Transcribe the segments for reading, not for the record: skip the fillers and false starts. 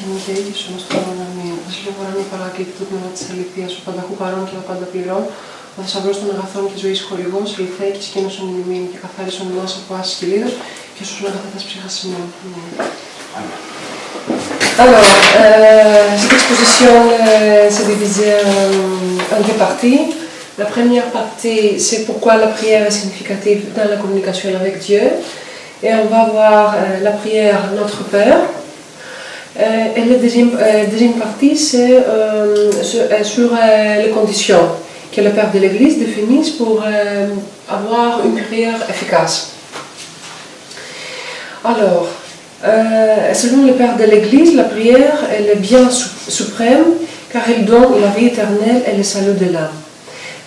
είναι και ίδιος όμως το αναμείο. Βασιλεύω να μην παράκλητη το πνεύμα της αληθείας, ο πανταχού παρών και ο πάντα πληρών, ο θησαυρός των αγαθών και ζωής χορηγός, ελθέ και σκήνωσον ημιμήν και καθάρισον εμάς από άσης και λίδος και σώσον αγαθέτας ψύχας ημών. Alors, cette exposition s'est divisée en deux parties. La première partie, c'est pourquoi la prière est significative dans la communication avec Dieu. Et on va voir la prière Notre Père. Et la deuxième partie, c'est sur les conditions que le Père de l'Église définisse pour avoir une prière efficace. Alors, selon le Père de l'Église, la prière elle est bien suprême car elle donne la vie éternelle et le salut de l'âme.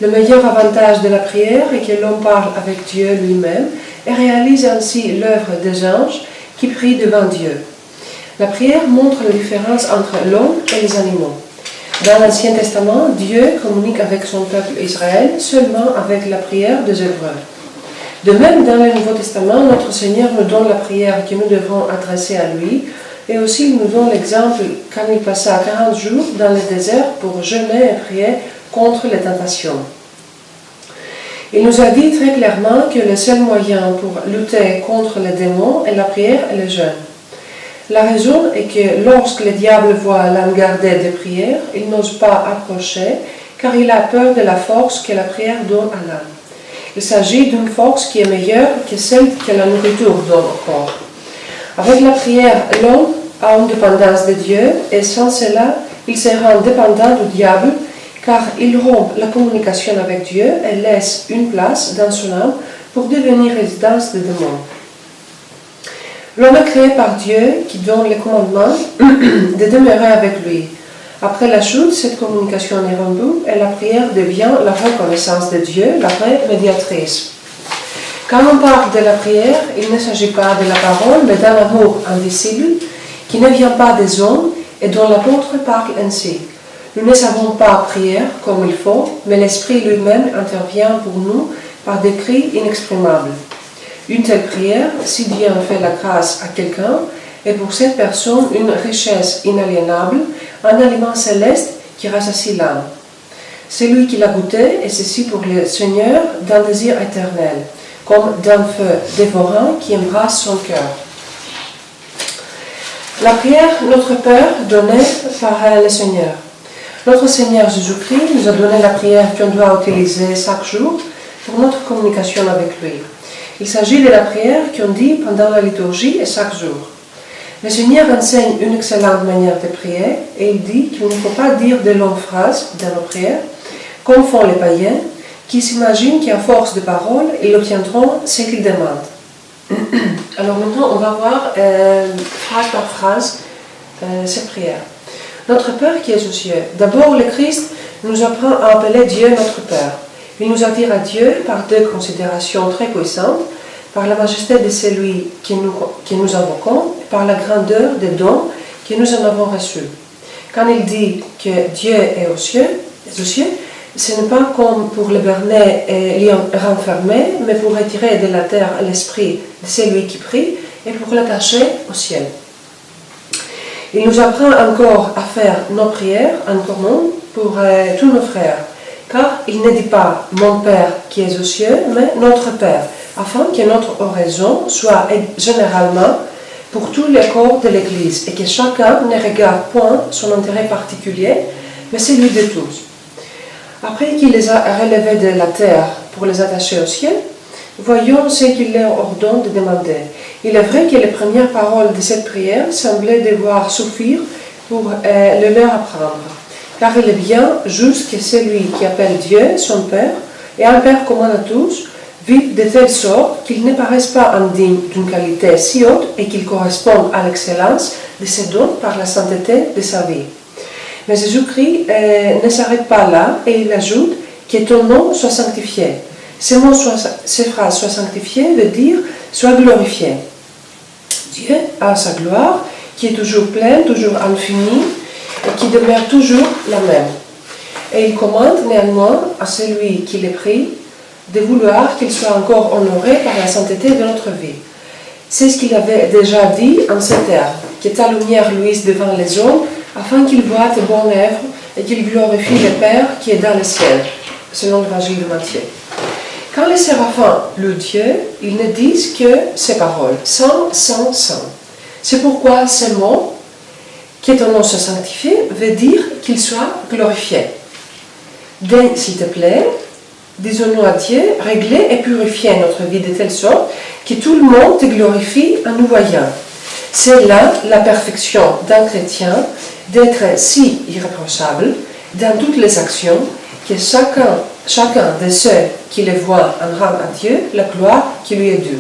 Le meilleur avantage de la prière est que l'homme parle avec Dieu lui-même et réalise ainsi l'œuvre des anges qui prient devant Dieu. La prière montre la différence entre l'homme et les animaux. Dans l'Ancien Testament, Dieu communique avec son peuple Israël seulement avec la prière des Hébreux. De même, dans le Nouveau Testament, notre Seigneur nous donne la prière que nous devons adresser à lui et aussi il nous donne l'exemple quand il passa 40 jours dans le désert pour jeûner et prier contre les tentations. Il nous a dit très clairement que le seul moyen pour lutter contre les démons est la prière et le jeûne. La raison est que lorsque le diable voit l'âme gardée de prière, il n'ose pas approcher car il a peur de la force que la prière donne à l'âme. Il s'agit d'une force qui est meilleure que celle que la nourriture donne au corps. Avec la prière, l'homme a une dépendance de Dieu et sans cela, il se rend dépendant du diable car il rompt la communication avec Dieu et laisse une place dans son âme pour devenir résidence des démons. L'homme est créé par Dieu qui donne le commandement de demeurer avec lui. Après la chute, cette communication est rompue et la prière devient la reconnaissance de Dieu, la vraie médiatrice. Quand on parle de la prière, il ne s'agit pas de la parole, mais d'un amour invisible qui ne vient pas des hommes et dont l'apôtre parle ainsi. Nous ne savons pas prier comme il faut, mais l'Esprit lui-même intervient pour nous par des cris inexprimables. Une telle prière, si Dieu en fait la grâce à quelqu'un, est pour cette personne une richesse inaliénable, un aliment céleste qui rassasie l'âme. C'est lui qui l'a goûté, et ceci pour le Seigneur d'un désir éternel, comme d'un feu dévorant qui embrasse son cœur. La prière, notre Père, donnée par le Seigneur. Notre Seigneur Jésus-Christ nous a donné la prière qu'on doit utiliser chaque jour pour notre communication avec lui. Il s'agit de la prière qu'on dit pendant la liturgie et chaque jour. Le Seigneur enseigne une excellente manière de prier et il dit qu'il ne faut pas dire de longues phrases dans nos prières, comme font les païens, qui s'imaginent qu'à force de paroles, ils obtiendront ce qu'ils demandent. Alors maintenant, on va voir phrase par phrase cette prière. Notre Père qui est aux cieux. D'abord, le Christ nous apprend à appeler Dieu notre Père. Il nous attire à Dieu par deux considérations très puissantes, par la majesté de celui que nous invoquons et par la grandeur des dons que nous en avons reçus. Quand il dit que Dieu est aux cieux, ce n'est pas comme pour le berner et l'y renfermer, mais pour retirer de la terre l'esprit de celui qui prie et pour l'attacher au ciel. Il nous apprend encore à faire nos prières en commun pour tous nos frères, car il ne dit pas « mon Père qui est aux cieux », mais « notre Père », afin que notre oraison soit généralement pour tous les corps de l'Église et que chacun ne regarde point son intérêt particulier, mais celui de tous. Après qu'il les a relevés de la terre pour les attacher au ciel, voyons ce qu'il leur ordonne de demander. Il est vrai que les premières paroles de cette prière semblaient devoir suffire pour le leur apprendre, car il est bien juste que celui qui appelle Dieu son Père, et un Père commun à tous, vive de telle sorte qu'il ne paraisse pas indigne d'une qualité si haute et qu'il corresponde à l'excellence de ses dons par la sainteté de sa vie. Mais Jésus-Christ ne s'arrête pas là et il ajoute que ton nom soit sanctifié. Ces phrases « soit sanctifié » veut dire « soit glorifié ». Dieu a sa gloire qui est toujours pleine, toujours infinie et qui demeure toujours la même. Et il commande néanmoins à celui qui le prie de vouloir qu'il soit encore honoré par la sainteté de notre vie. C'est ce qu'il avait déjà dit en ces termes. que ta lumière luise devant les hommes, afin qu'ils voient tes bonnes œuvres et qu'ils glorifient le Père qui est dans le ciel. Selon l'évangile de Matthieu. Quand les séraphins louent Dieu, ils ne disent que ces paroles, Saint, Saint, Saint. C'est pourquoi ce mot, que ton nom soit sanctifié, veut dire qu'il soit glorifié. Daigne, s'il te plaît, disons-nous à Dieu, régler et purifier notre vie de telle sorte que tout le monde te glorifie en nous voyant. C'est là la perfection d'un chrétien, d'être si irréprochable dans toutes les actions, que chacun de ceux qui les voient en rend à Dieu la gloire qui lui est due.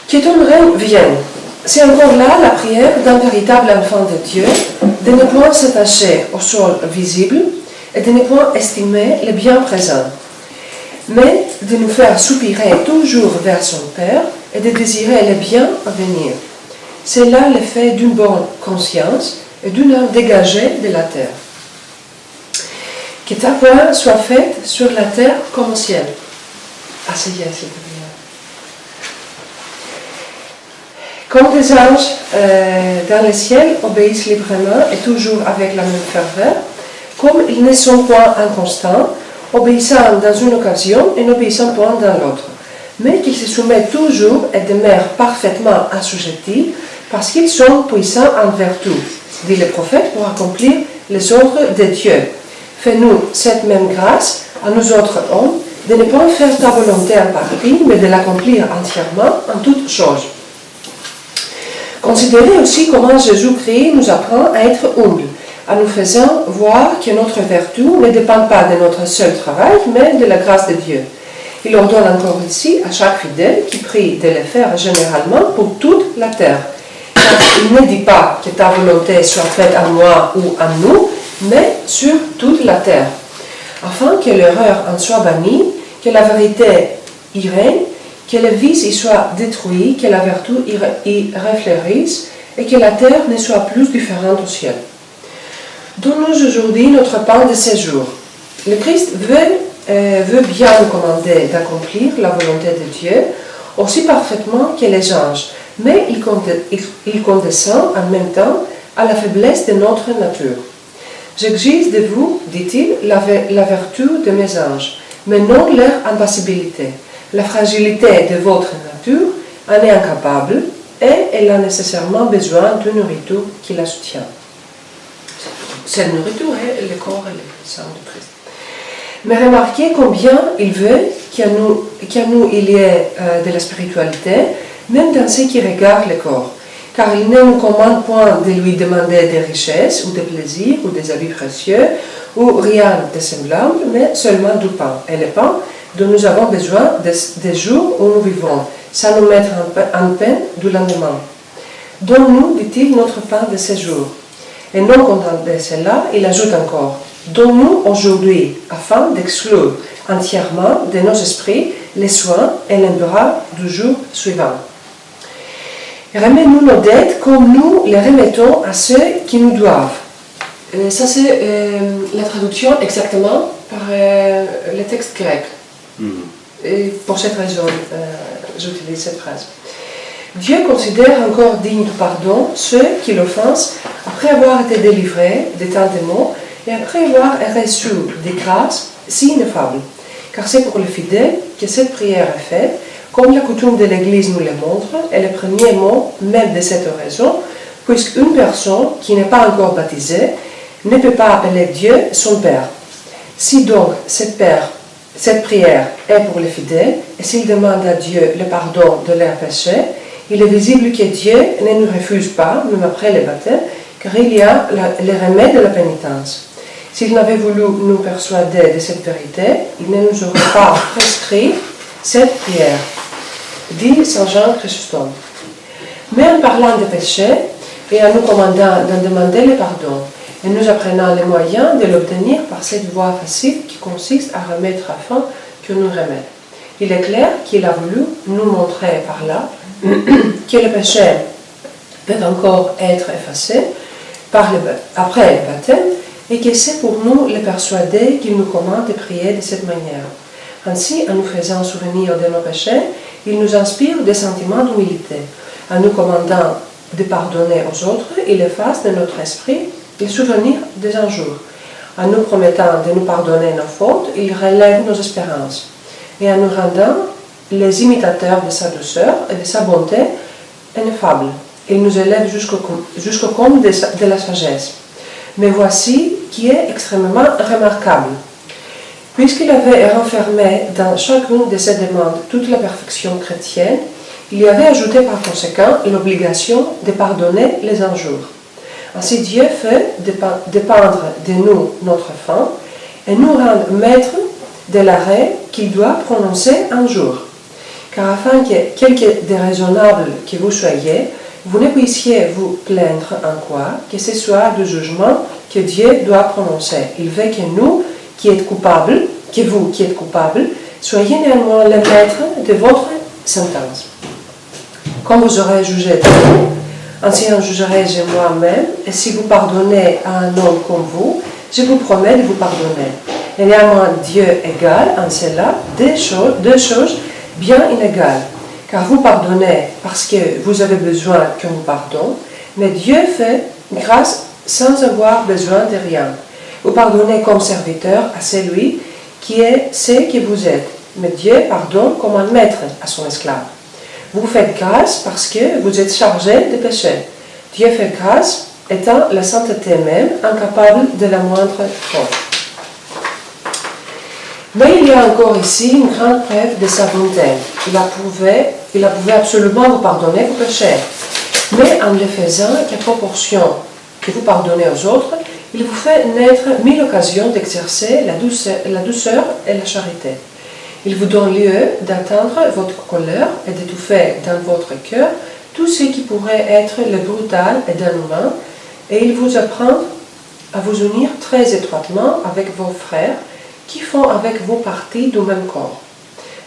Que ton règne vienne. C'est encore là la prière d'un véritable enfant de Dieu, de ne point s'attacher au sol visible et de ne point estimer le bien présent, mais de nous faire soupirer toujours vers son Père et de désirer le bien à venir. C'est là l'effet d'une bonne conscience et d'une âme dégagée de la terre. Que ta voix soit faite sur la terre comme au ciel. Asseyez, s'il vous plaît. Comme des anges dans le ciel obéissent librement et toujours avec la même ferveur, comme ils ne sont point inconstants, obéissant dans une occasion et n'obéissant point dans l'autre, mais qu'ils se soumettent toujours et demeurent parfaitement assujettis, parce qu'ils sont puissants envers tout, dit le prophète, pour accomplir les ordres de Dieu. Fais-nous cette même grâce, à nous autres hommes, de ne pas faire ta volonté en partie, mais de l'accomplir entièrement en toutes choses. Considérez aussi comment Jésus-Christ nous apprend à être humbles, en nous faisant voir que notre vertu ne dépend pas de notre seul travail, mais de la grâce de Dieu. Il ordonne encore ici à chaque fidèle qui prie de le faire généralement pour toute la terre. Car il ne dit pas que ta volonté soit faite en moi ou en nous, mais sur toute la terre, afin que l'erreur en soit bannie, que la vérité y règne, que le vice y soit détruit, que la vertu y refleurisse, et que la terre ne soit plus différente au ciel. Donne-nous aujourd'hui notre pain de ce jour. Le Christ veut bien nous commander d'accomplir la volonté de Dieu, aussi parfaitement que les anges, mais il condescend en même temps à la faiblesse de notre nature. J'exige de vous, dit-il, la vertu de mes anges, mais non leur impassibilité. La fragilité de votre nature en est incapable et elle a nécessairement besoin de nourriture qui la soutient. Cette nourriture est le corps et le sang de Christ. Mais remarquez combien il veut qu'à nous il y ait de la spiritualité, même dans ce qui regarde le corps. Car il ne nous commande point de lui demander des richesses ou des plaisirs ou des habits précieux ou rien de semblable, mais seulement du pain. Et le pain dont nous avons besoin des jours où nous vivons, sans nous mettre en peine du lendemain. Donne-nous, dit-il, notre pain de ce jour. Et non content de cela, il ajoute encore, donne-nous aujourd'hui, afin d'exclure entièrement de nos esprits les soins et l'embarras du jour suivant. Remets-nous nos dettes comme nous les remettons à ceux qui nous doivent. Ça, c'est la traduction exactement par le texte grec. Et pour cette raison, j'utilise cette phrase. Dieu considère encore dignes de pardon ceux qui l'offensent après avoir été délivrés de tant de maux et après avoir reçu des grâces si ineffables. Car c'est pour les fidèles que cette prière est faite, comme la coutume de l'Église nous le montre, et le premier mot même de cette oraison, puisqu'une personne qui n'est pas encore baptisée ne peut pas appeler Dieu son Père. Si donc cette prière est pour les fidèles, et s'ils demandent à Dieu le pardon de leurs péchés, il est visible que Dieu ne nous refuse pas, même après le baptême, car il y a le remède de la pénitence. S'il n'avait voulu nous persuader de cette vérité, il ne nous aurait pas prescrit cette prière, dit Saint Jean Chrysostome. Mais en parlant des péchés et en nous commandant d'en demander le pardon, et nous apprenant les moyens de l'obtenir par cette voie facile qui consiste à remettre afin que nous remette. Il est clair qu'il a voulu nous montrer par là que les péchés peuvent encore être effacés après le baptême et que c'est pour nous les persuader qu'il nous commande de prier de cette manière. Ainsi, en nous faisant souvenir de nos péchés, il nous inspire des sentiments d'humilité. En nous commandant de pardonner aux autres, il efface de notre esprit le souvenir des injures. En nous promettant de nous pardonner nos fautes, il relève nos espérances. Et en nous rendant les imitateurs de sa douceur et de sa bonté ineffable, il nous élève jusqu'au comble de la sagesse. Mais voici qui est extrêmement remarquable. Puisqu'il avait renfermé dans chacune de ses demandes toute la perfection chrétienne, il y avait ajouté par conséquent l'obligation de pardonner les injures. Ainsi Dieu fait dépendre de nous notre fin et nous rend maîtres de l'arrêt qu'il doit prononcer un jour. Car afin que, quelque déraisonnable que vous soyez, vous ne puissiez vous plaindre en quoi que ce soit du jugement que Dieu doit prononcer. Il veut que nous, qui êtes coupables, que vous qui êtes coupables, soyez néanmoins les maîtres de votre sentence. Quand vous aurez jugé Dieu, ainsi en jugerai-je moi-même, et si vous pardonnez à un homme comme vous, je vous promets de vous pardonner. Et néanmoins, Dieu égale en cela deux choses bien inégales. Car vous pardonnez parce que vous avez besoin qu'on vous pardonne, mais Dieu fait grâce sans avoir besoin de rien. Vous pardonnez comme serviteur à celui qui est ce que vous êtes, mais Dieu pardonne comme un maître à son esclave. Vous faites grâce parce que vous êtes chargé de péché. Dieu fait grâce étant la sainteté même, incapable de la moindre faute. Mais il y a encore ici une grande preuve de sa bonté. Il a prouvé absolument vous pardonner vos péchés. Mais en le faisant qu'à proportion que vous pardonnez aux autres, il vous fait naître mille occasions d'exercer la douceur et la charité. Il vous donne lieu d'atteindre votre colère et d'étouffer dans votre cœur tout ce qui pourrait être le brutal et d'inhumain, et il vous apprend à vous unir très étroitement avec vos frères qui font avec vous partie du même corps.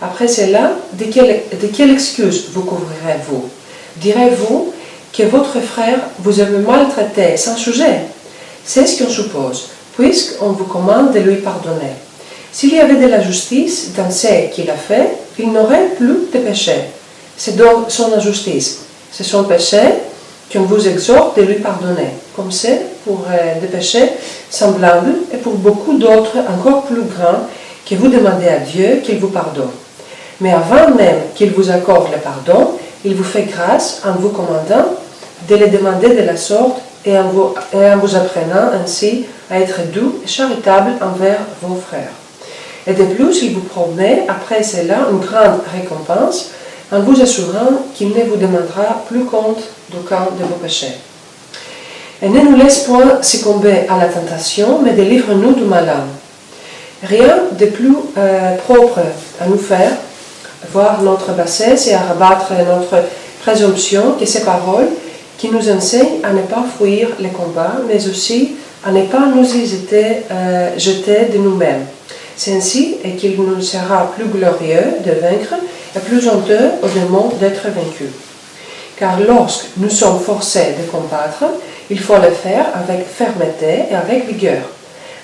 Après cela, de quelle excuse vous couvrirez-vous? Direz-vous que votre frère vous a maltraité sans sujet? C'est ce qu'on suppose, puisqu'on vous commande de lui pardonner. S'il y avait de la justice dans ce qu'il a fait, il n'aurait plus de péché. C'est donc son injustice, c'est son péché qu'on vous exhorte de lui pardonner, comme c'est pour des péchés semblables et pour beaucoup d'autres encore plus grands que vous demandez à Dieu qu'il vous pardonne. Mais avant même qu'il vous accorde le pardon, il vous fait grâce en vous commandant de le demander de la sorte et en vous apprenant ainsi à être doux et charitable envers vos frères. Et de plus, il vous promet après cela une grande récompense en vous assurant qu'il ne vous demandera plus compte d'aucun de vos péchés. Et ne nous laisse point succomber à la tentation, mais délivre-nous du malin. Rien de plus propre à nous faire voir notre bassesse et à rabattre notre présomption que ces paroles qui nous enseignent à ne pas fuir les combats, mais aussi à ne pas nous y jeter de nous-mêmes. C'est ainsi et qu'il nous sera plus glorieux de vaincre et plus honteux aux démons d'être vaincus. Car lorsque nous sommes forcés de combattre, il faut le faire avec fermeté et avec vigueur.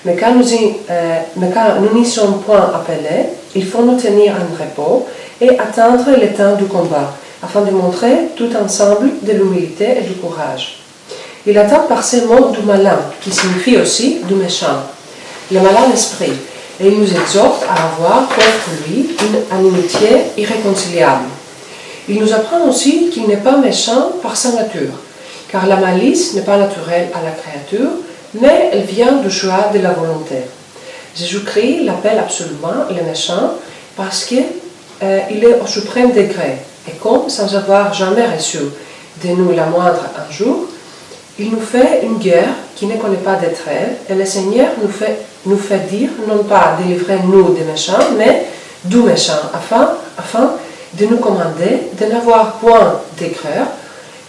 Mais quand nous n'y sommes point appelés, il faut nous tenir en repos et attendre le temps du combat, afin de montrer tout ensemble de l'humilité et du courage. Il attend par ces mots du malin, qui signifie aussi du méchant, le malin esprit, et il nous exhorte à avoir contre lui une amitié irréconciliable. Il nous apprend aussi qu'il n'est pas méchant par sa nature, car la malice n'est pas naturelle à la créature, mais elle vient du choix de la volonté. Jésus-Christ l'appelle absolument le méchant parce qu'il est au suprême degré, et comme sans avoir jamais reçu de nous la moindre injure, il nous fait une guerre qui ne connaît pas de trêve, et le Seigneur nous fait dire non pas délivrez-nous des méchants, mais du méchant, afin de nous commander de n'avoir point d'aigreur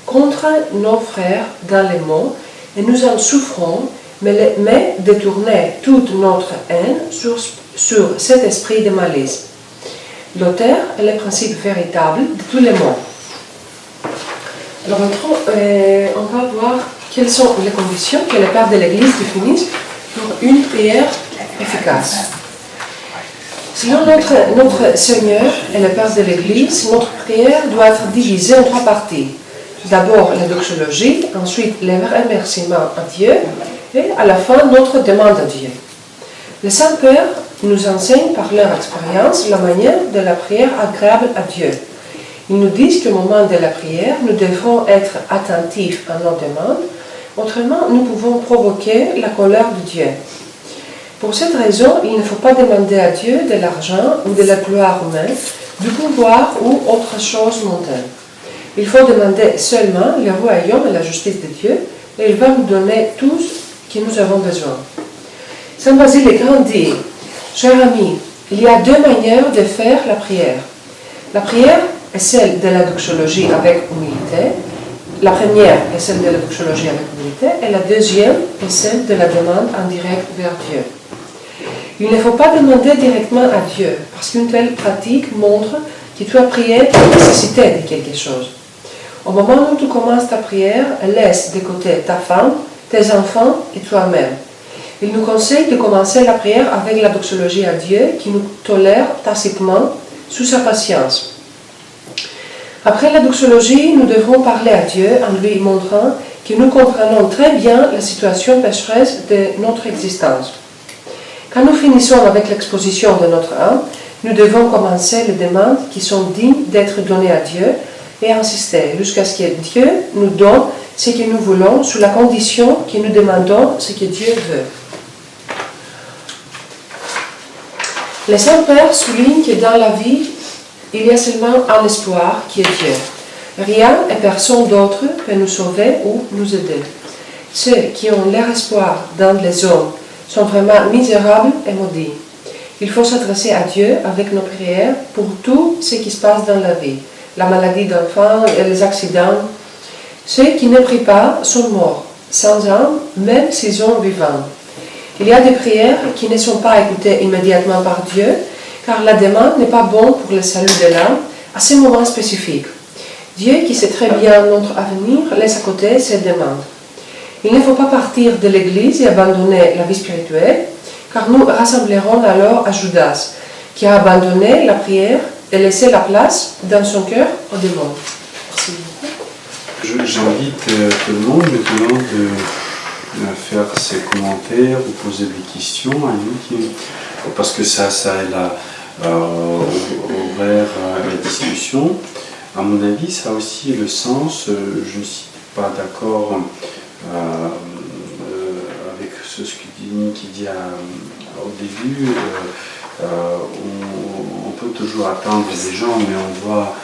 contre nos frères dans les maux, et nous en souffrons, mais de tourner toute notre haine sur cet esprit de malice. L'auteur est le principe véritable de tous les maux. Alors on va voir quelles sont les conditions que les pères de l'Église définissent pour une prière efficace. Selon notre Seigneur et les pères de l'Église, notre prière doit être divisée en trois parties. D'abord la doxologie, ensuite les remerciements à Dieu et à la fin notre demande à Dieu. Les saints pères nous enseignent par leur expérience la manière de la prière agréable à Dieu. Ils nous disent qu'au moment de la prière, nous devrons être attentifs à nos demandes, autrement nous pouvons provoquer la colère de Dieu. Pour cette raison, il ne faut pas demander à Dieu de l'argent ou de la gloire humaine, du pouvoir ou autre chose mondaine. Il faut demander seulement le royaume et la justice de Dieu, et il va nous donner tout ce que nous avons besoin. Saint Basile le Grand dit, cher ami, il y a deux manières de faire la prière. La prière est celle de la doxologie avec humilité. La première est celle de la doxologie avec humilité, et la deuxième est celle de la demande en direct vers Dieu. Il ne faut pas demander directement à Dieu, parce qu'une telle pratique montre que tu as prié pour nécessiter de quelque chose. Au moment où tu commences ta prière, laisse de côté ta femme, tes enfants et toi-même. Il nous conseille de commencer la prière avec la doxologie à Dieu qui nous tolère tacitement sous sa patience. Après la doxologie, nous devrons parler à Dieu en lui montrant que nous comprenons très bien la situation pécheresse de notre existence. Quand nous finissons avec l'exposition de notre âme, nous devons commencer les demandes qui sont dignes d'être données à Dieu et insister jusqu'à ce que Dieu nous donne ce que nous voulons sous la condition que nous demandons ce que Dieu veut. Les saints pères soulignent que dans la vie, il y a seulement un espoir qui est Dieu. Rien et personne d'autre peut nous sauver ou nous aider. Ceux qui ont leur espoir dans les hommes sont vraiment misérables et maudits. Il faut s'adresser à Dieu avec nos prières pour tout ce qui se passe dans la vie, la maladie d'enfants et les accidents. Ceux qui ne prient pas sont morts, sans âme, même s'ils sont vivants. Il y a des prières qui ne sont pas écoutées immédiatement par Dieu, car la demande n'est pas bonne pour le salut de l'âme à ce moment spécifique. Dieu, qui sait très bien notre avenir, laisse à côté ces demandes. Il ne faut pas partir de l'Église et abandonner la vie spirituelle, car nous rassemblerons alors à Judas, qui a abandonné la prière et laissé la place dans son cœur au démon. Merci beaucoup. J'invite tout le monde maintenant de faire ses commentaires ou poser des questions à nous, parce que ça aide à ouvrir la discussion. À mon avis, ça a aussi le sens, je ne suis pas d'accord avec ce qui dit au début, on peut toujours attendre des gens, mais on voit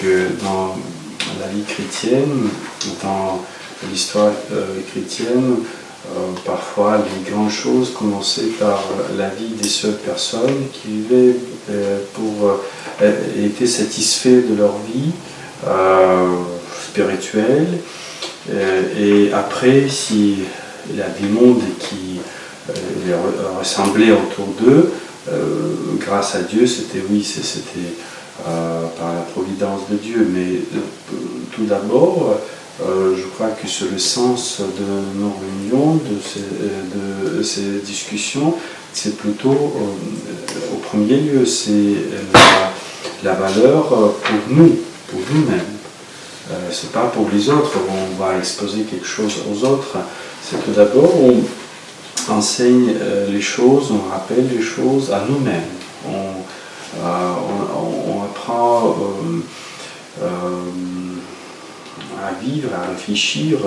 que dans la vie chrétienne, dans l'histoire chrétienne, parfois les grandes choses commençaient par la vie des seules personnes qui vivaient étaient satisfaits de leur vie spirituelle, et après, si il y a des mondes qui ressemblaient autour d'eux, grâce à Dieu, c'était par la providence de Dieu. Mais tout d'abord, je crois que c'est le sens de nos réunions, de ces discussions, c'est plutôt, au premier lieu, c'est la valeur pour nous-mêmes. C'est pas pour les autres, on va exposer quelque chose aux autres. C'est tout d'abord, on enseigne les choses, on rappelle les choses à nous-mêmes. On apprend à vivre, à réfléchir,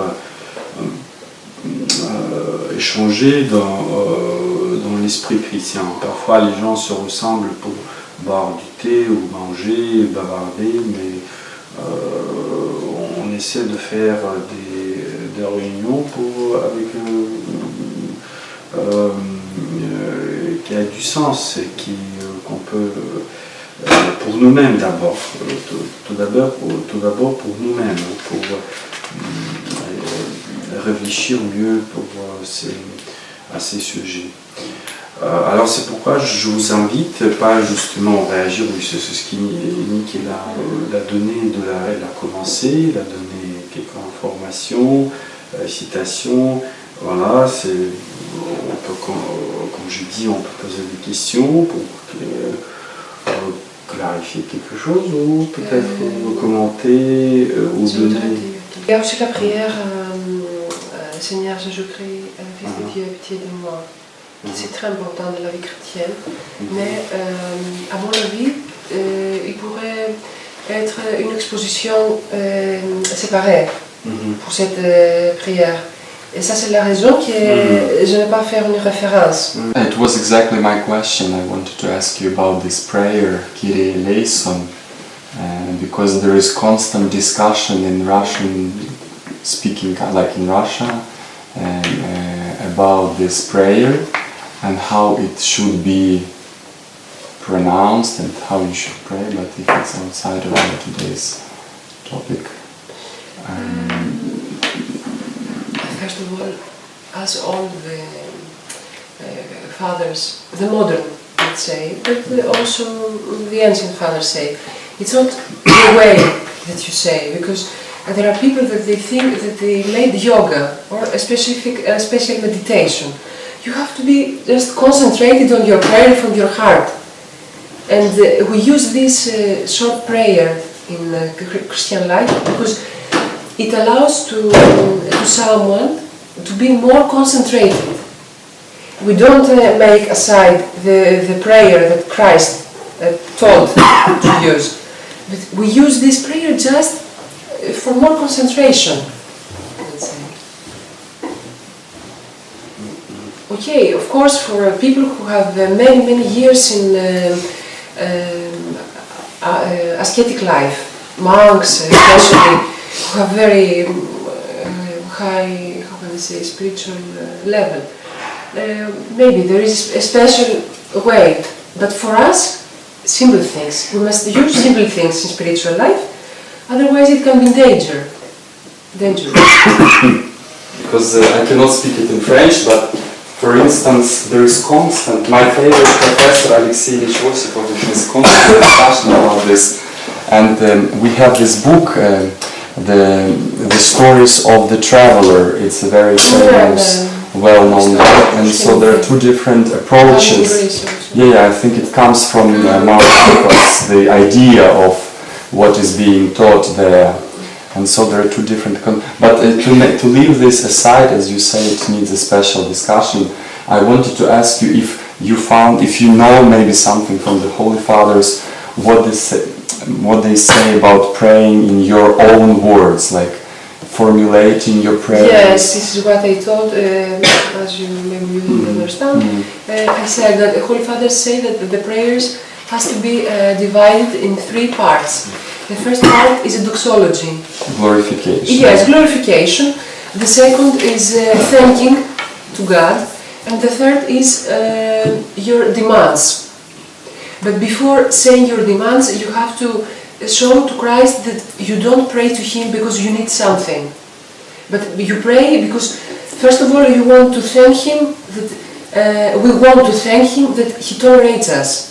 échanger dans l'esprit chrétien. Parfois les gens se ressemblent pour boire du thé ou manger, bavarder, mais on essaie de faire des réunions qui a du sens et qu'on peut pour nous-mêmes d'abord, tout d'abord pour nous-mêmes, pour réfléchir mieux à ces sujets. Alors c'est pourquoi je vous invite, pas justement à réagir, oui, c'est ce qu'il a donné, il a commencé, il a donné quelques informations, citations, voilà, comme je dis, on peut poser des questions pour que clarifier quelque chose ou peut-être commenter ou donner. Il y a aussi la prière Seigneur Jésus-Christ, Fils de Dieu, pitié de moi. C'est très important dans la vie chrétienne, mais à mon avis, il pourrait être une exposition séparée pour cette prière. Et ça, c'est la raison que je ne vais pas faire une référence. It was exactly my question. I wanted to ask you about this prayer, Kyrie eleison, because there is constant discussion in Russian speaking, like in Russia, about this prayer and how it should be pronounced and how you should pray, but if it's outside of today's topic. First of all, as all the fathers, the modern, let's say, but also the ancient fathers say, it's not the way that you say, because there are people that they think that they made yoga or a special meditation. You have to be just concentrated on your prayer from your heart. And we use this short prayer in Christian life because it allows to someone to be more concentrated. We don't make aside the prayer that Christ taught to use, but we use this prayer just for more concentration, let's say. Okay, of course, for people who have many years in ascetic life, monks especially, who have very high, how can I say, spiritual level, maybe there is a special way, but for us, simple things. We must use simple things in spiritual life, otherwise it can be dangerous. Because I cannot speak it in French, but for instance, there is constant, my favorite professor Alexeyevich Osipovich is constant discussion about this, and we have this book, the stories of the traveler. It's a very famous, well-known book, and so there are two different approaches. Yeah, I think it comes from Marcos, the idea of what is being taught there. And so there are two different, but to leave this aside, as you say, it needs a special discussion. I wanted to ask you if you know maybe something from the Holy Fathers, what they say about praying in your own words, like formulating your prayers. Yes, this is what I taught, as you maybe you understand. I said that the Holy Fathers say that the prayers has to be divided in three parts. The first part is a doxology. Glorification. Yes, glorification. The second is thanking to God. And the third is your demands. But before saying your demands, you have to show to Christ that you don't pray to Him because you need something. But you pray because, first of all, you want to thank Him, we want to thank Him that He tolerates us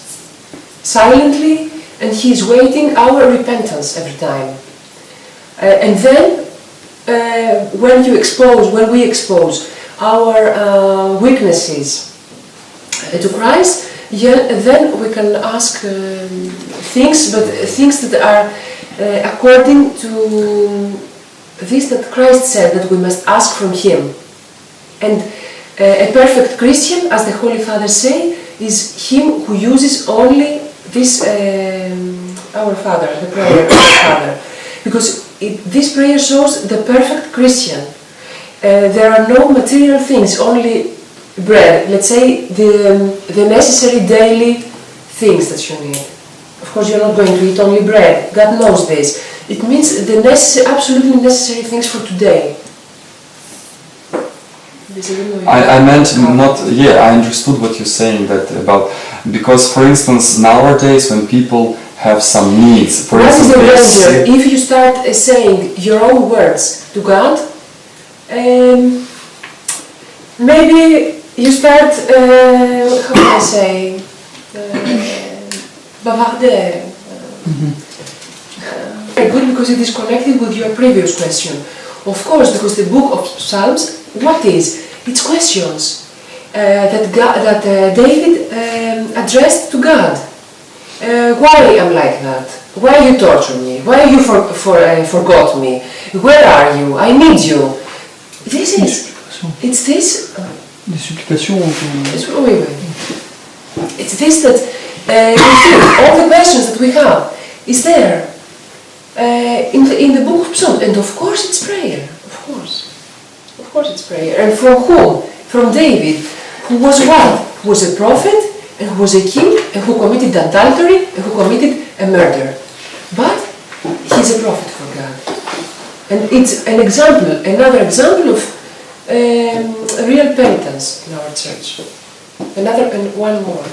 silently, and He is waiting our repentance every time. And then, when we expose our weaknesses to Christ, then we can ask things, but things that are according to this that Christ said that we must ask from Him. And a perfect Christian, as the Holy Fathers say, is him who uses only this Our Father, the prayer of Our Father, because this prayer shows the perfect Christian. There are no material things, only bread. Let's say the necessary daily things that you need. Of course, you're not going to eat only bread. God knows this. It means the absolutely necessary things for today. I meant not. Yeah, I understood what you're saying because, for instance, nowadays when people have some needs, for instance, what is the danger? If you start saying your own words to God, maybe you start. How can I say? Bavarder. Very good, because it is connected with your previous question. Of course, because the book of Psalms, what is? It's questions that David addressed to God. why I'm like that? Why you torture me? Why you forgot me? Where are you? I need you. This is. It's this. Des supplications. It's this that we think all the questions that we have is there in the book of Psalms, and of course it's prayer. Of course it's prayer. And from whom? From David, who was what? Who was a prophet, and who was a king, and who committed adultery, and who committed a murder. But he's a prophet for God. And it's an example, another example of real penitence in our church. One more.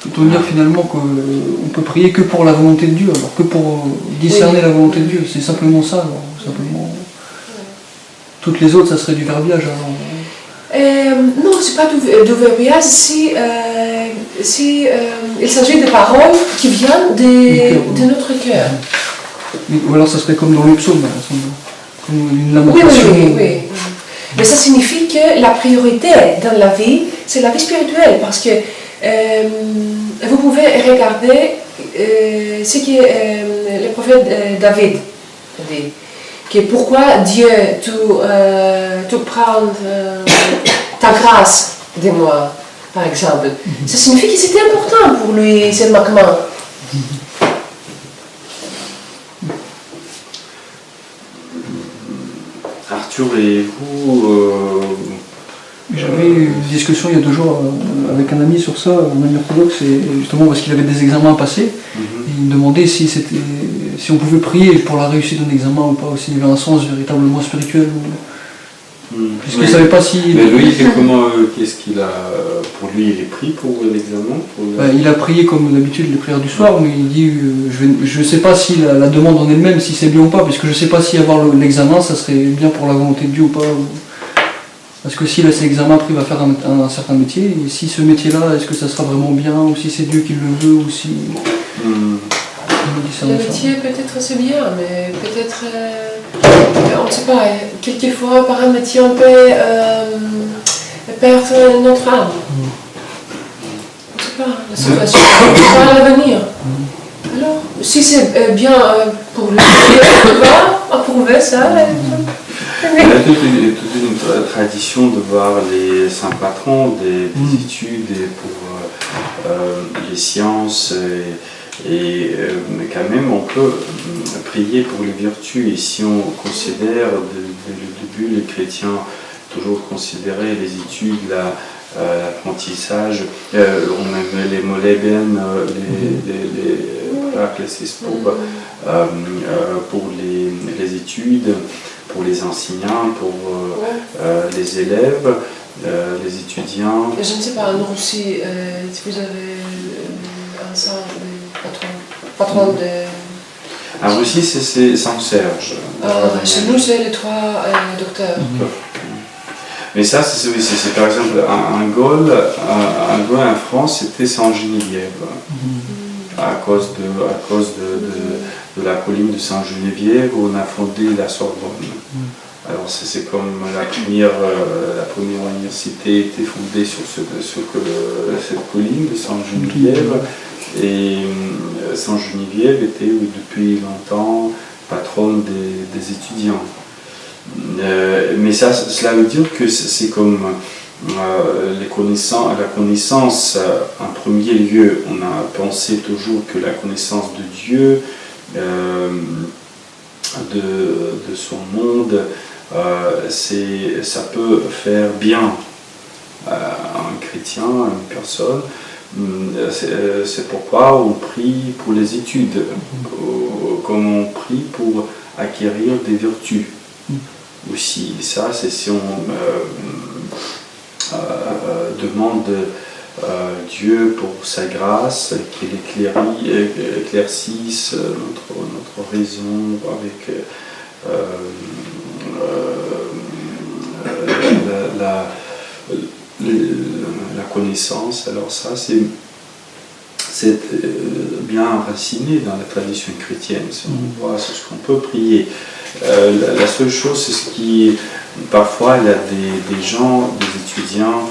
Peut-on dire finalement qu'on peut prier que pour la volonté de Dieu, alors que pour discerner la volonté de Dieu, c'est simplement ça, alors, simplement. Toutes les autres, ça serait du verbiage. Non, c'est pas du verbiage si il s'agit de paroles qui viennent de notre cœur. Ou alors ça serait comme dans les psaumes, comme une lamentation. Oui. Mais ça signifie que la priorité dans la vie, c'est la vie spirituelle, parce que vous pouvez regarder ce que le prophète David dit, que pourquoi Dieu te prend ta grâce de moi, par exemple. Ça signifie que c'était important pour lui, ce manquement. Arthur et vous J'avais eu une discussion il y a 2 jours avec un ami sur ça, un ami orthodoxe, et justement parce qu'il avait des examens à passer. Et il me demandait si on pouvait prier pour la réussite d'un examen ou pas, ou s'il y avait un sens véritablement spirituel. Puisqu'il ne savait pas si. Mais lui, qu'est-ce qu'il a. Pour lui, il est pris pour l'examen Il a prié comme d'habitude les prières du soir, mais il dit je ne sais pas si la demande en elle-même, si c'est bien ou pas, puisque je ne sais pas si avoir l'examen, ça serait bien pour la volonté de Dieu ou pas. Parce que si là cet examen après va faire un certain métier, et si ce métier-là, est-ce que ça sera vraiment bien, ou si c'est Dieu qui le veut, ou si. Le métier peut-être c'est bien, mais peut-être on ne sait pas, quelquefois par un métier on peut perdre notre âme. On ne sait pas, la situation, on ne sait pas l'avenir. Alors, si c'est bien pour lui, il va approuver ça. Il y a toute une tradition de voir les saints patrons des études et pour les sciences. Mais quand même, on peut prier pour les vertus. Et si on considère, dès le début, les chrétiens toujours considéraient les études, l'apprentissage, on aime les moleben, pour les études, pour les enseignants, pour les élèves, les étudiants. Je ne sais pas, en Russie, si vous avez un saint patron de... En Russie, c'est Saint Serge. Chez nous, c'est les 3 docteurs. Mais ça, c'est par exemple, en Gaule, en France, c'était Saint Geneviève. À cause de la colline de Saint-Geneviève où on a fondé la Sorbonne. Alors c'est comme la première université était fondée sur cette colline de Saint-Geneviève, et Saint-Geneviève était depuis longtemps patronne des étudiants. Mais cela veut dire que c'est comme la connaissance, en premier lieu, on a pensé toujours que la connaissance de Dieu, de son monde, ça peut faire bien à un chrétien, à une personne. C'est pourquoi on prie pour les études, comme on prie pour acquérir des vertus aussi. Ça, c'est si on demande Dieu pour sa grâce, qu'il éclaircisse notre raison avec la connaissance. Alors ça, c'est bien enraciné dans la tradition chrétienne. Si on voit ce qu'on peut prier. La seule chose, c'est ce qui, parfois, il y a des gens, des étudiants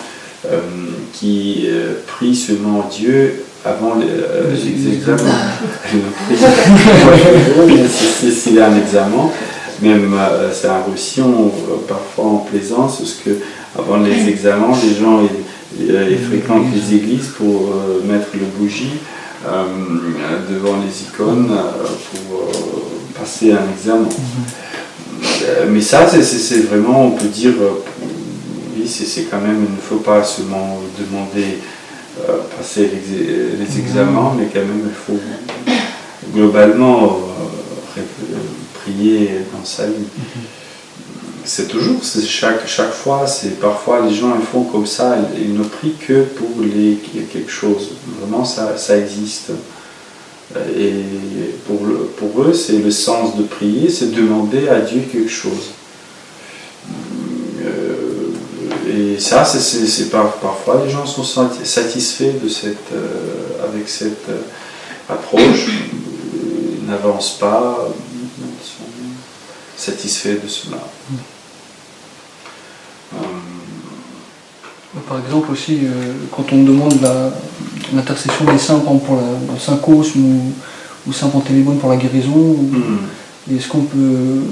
qui prient seulement Dieu avant les examens. S'il y a un examen, même c'est un roussillon parfois en plaisance, parce que avant les examens, les gens ils fréquentent les églises pour mettre le bougie devant les icônes pour passer un examen. Mais ça, c'est vraiment, on peut dire, oui, c'est quand même, il ne faut pas seulement demander passer les examens, mais quand même, il faut globalement prier dans sa vie. C'est toujours, chaque fois, parfois les gens ils font comme ça, ils ne prient que pour quelque chose. Vraiment, ça existe. Et pour eux, c'est le sens de prier, c'est demander à Dieu quelque chose. Et ça, c'est parfois les gens sont satisfaits avec cette approche, ils n'avancent pas, ils sont satisfaits de cela. Par exemple aussi, quand on demande l'intercession des saints, par exemple pour le Saint Cosme ou Saint Panthélémon pour la guérison, est-ce qu'on peut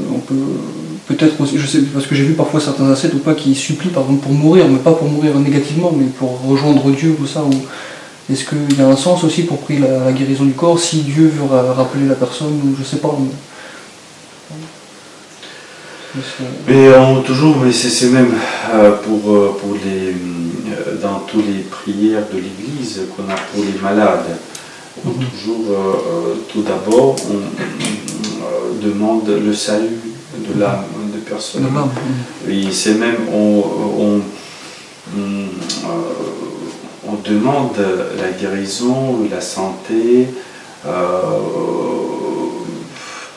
peut-être aussi, je sais, parce que j'ai vu parfois certains ascètes ou pas qui supplient par exemple pour mourir, mais pas pour mourir négativement, mais pour rejoindre Dieu ou ça, est-ce qu'il y a un sens aussi pour prier la guérison du corps, si Dieu veut rappeler la personne, ou je sais pas. Mais c'est même pour dans toutes les prières de l'Église qu'on a pour les malades. Toujours, tout d'abord, on demande le salut de l'âme de personne. Oui, c'est même, on demande la guérison, la santé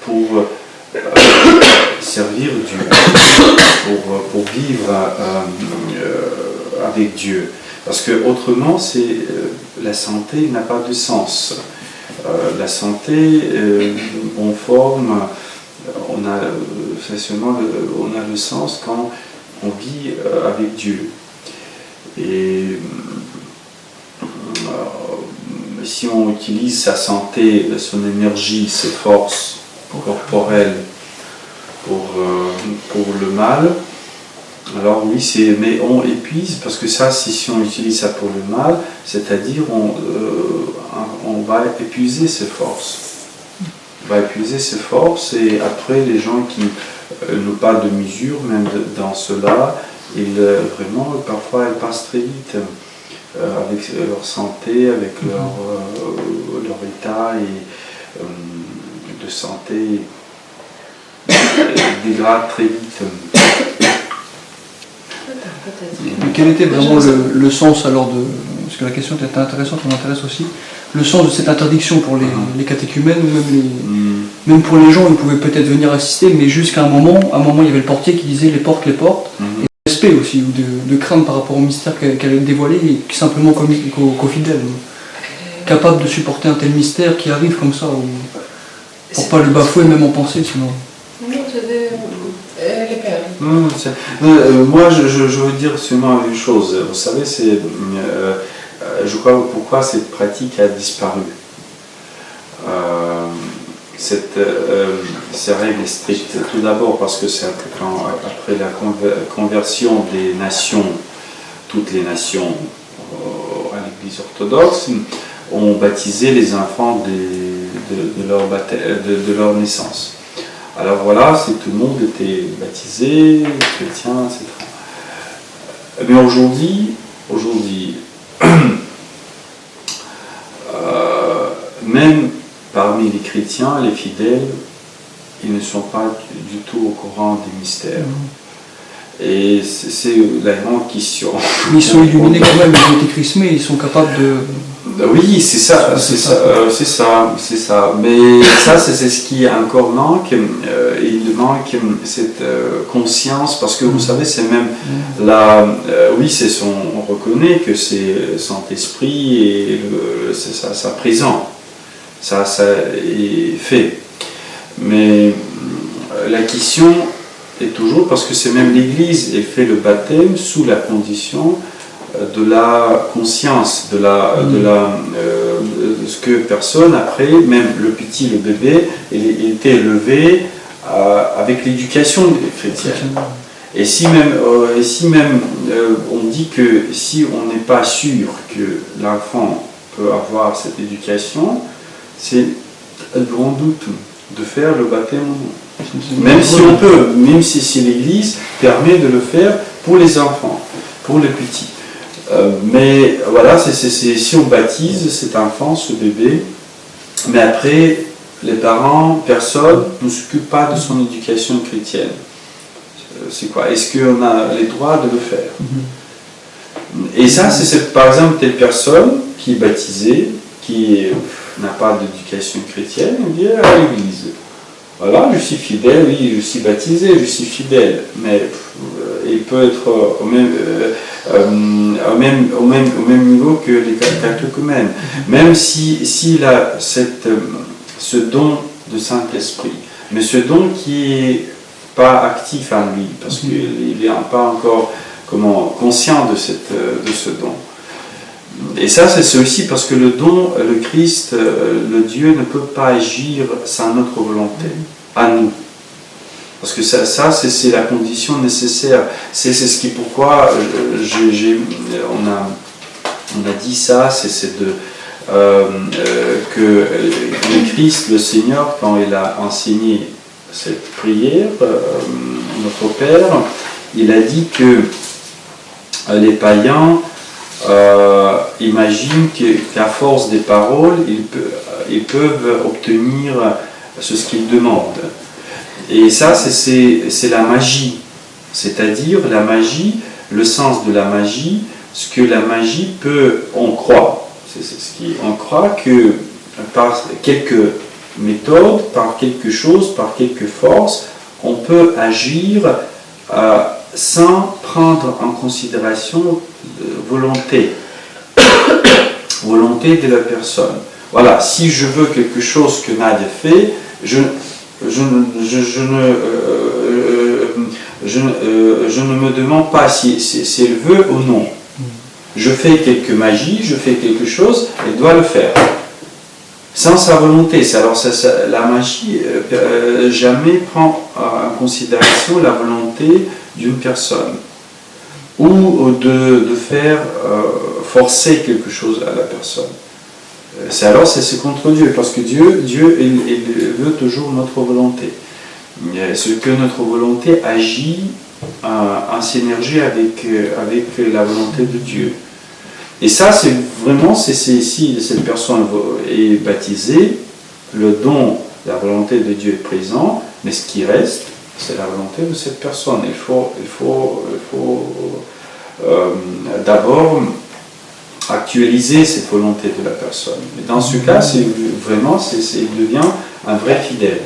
pour servir Dieu, pour vivre avec Dieu. Parce que autrement, la santé n'a pas de sens. La santé, on forme, on a le sens quand on vit avec Dieu. Et si on utilise sa santé, son énergie, ses forces corporelles pour le mal, alors oui, mais on épuise, parce que ça, si on utilise ça pour le mal, c'est-à-dire on va épuiser ses forces. On va épuiser ses forces, et après les gens qui n'ont pas de mesure, même dans cela, vraiment, parfois elles passent très vite avec leur santé, avec leur état de santé dégrade très vite. Mais quel était vraiment le sens alors parce que la question était intéressante, on m'intéresse aussi, le sens de cette interdiction pour les catéchumènes, ou même pour les gens, ils pouvaient peut-être venir assister, mais jusqu'à un moment il y avait le portier qui disait les portes, et respect aussi, ou de crainte par rapport au mystère qu'elle allait dévoiler, et simplement qu'aux fidèles, capables de supporter un tel mystère qui arrive comme ça, pour pas le bafouer même en pensée sinon. Non, c'était les pères. Moi, je veux dire seulement une chose. Vous savez, je crois pourquoi cette pratique a disparu. Ces règles strictes. Tout d'abord parce que c'est après la conversion des nations, toutes les nations à l'Église orthodoxe, ont baptisé les enfants de leur naissance. Alors voilà, tout le monde était baptisé, chrétien, etc. Mais aujourd'hui, même parmi les chrétiens, les fidèles, ils ne sont pas du tout au courant des mystères. Et c'est la grande question. Ils sont illuminés quand même, ils ont été chrismés, ils sont capables de... Oui, c'est ça. Mais ça, c'est ce qui encore manque. Il manque cette conscience, parce que vous savez, c'est même on reconnaît que c'est Saint-Esprit et c'est sa présence. Ça est fait. Mais la question est toujours, parce que c'est même l'Église qui fait le baptême sous la condition de la conscience, de ce que personne après, même le petit, le bébé, il était élevé avec l'éducation chrétienne. Et si même, on dit que si on n'est pas sûr que l'enfant peut avoir cette éducation, c'est un grand doute de faire le baptême. Même si on peut, même si l'Église permet de le faire pour les enfants, pour les petits. Mais voilà, si on baptise cet enfant, ce bébé, mais après, les parents, personne ne s'occupe pas de son éducation chrétienne. C'est quoi? Est-ce qu'on a les droits de le faire? Et ça, c'est par exemple telle personne qui est baptisée, qui n'a pas d'éducation chrétienne, elle vient à l'église. Voilà, je suis fidèle, oui, je suis baptisé, je suis fidèle, mais il peut être au même niveau que les catéchumènes. Même s'il a ce don de Saint-Esprit, mais ce don qui n'est pas actif en lui, parce qu'il n'est pas encore conscient de ce don. Et ça, c'est aussi parce que le don, le Christ, le Dieu ne peut pas agir sans notre volonté, à nous. Parce que ça c'est la condition nécessaire. C'est ce qui pourquoi on a dit ça, c'est que le Christ, le Seigneur, quand il a enseigné cette prière, notre Père, il a dit que les païens imaginent qu'à force des paroles, ils peuvent obtenir ce qu'ils demandent. Et ça, c'est la magie. C'est-à-dire la magie, le sens de la magie, ce que la magie peut, on croit. On croit que par quelques méthodes, par quelque chose, par quelques forces, on peut agir sans prendre en considération volonté de la personne. Voilà, si je veux quelque chose que Nadia fait, je ne me demande pas si elle veut ou non. Je fais quelque magie, je fais quelque chose, elle doit le faire. Sans sa volonté. Alors la magie jamais prend en considération la volonté d'une personne. Ou de faire forcer quelque chose à la personne. C'est contre Dieu, parce que Dieu il veut toujours notre volonté. Ce que notre volonté agit en synergie avec la volonté de Dieu. Et ça, c'est vraiment, si cette personne est baptisée, le don, la volonté de Dieu est présent, mais ce qui reste, c'est la volonté de cette personne. Il faut d'abord actualiser cette volonté de la personne. Et dans ce cas, il devient un vrai fidèle.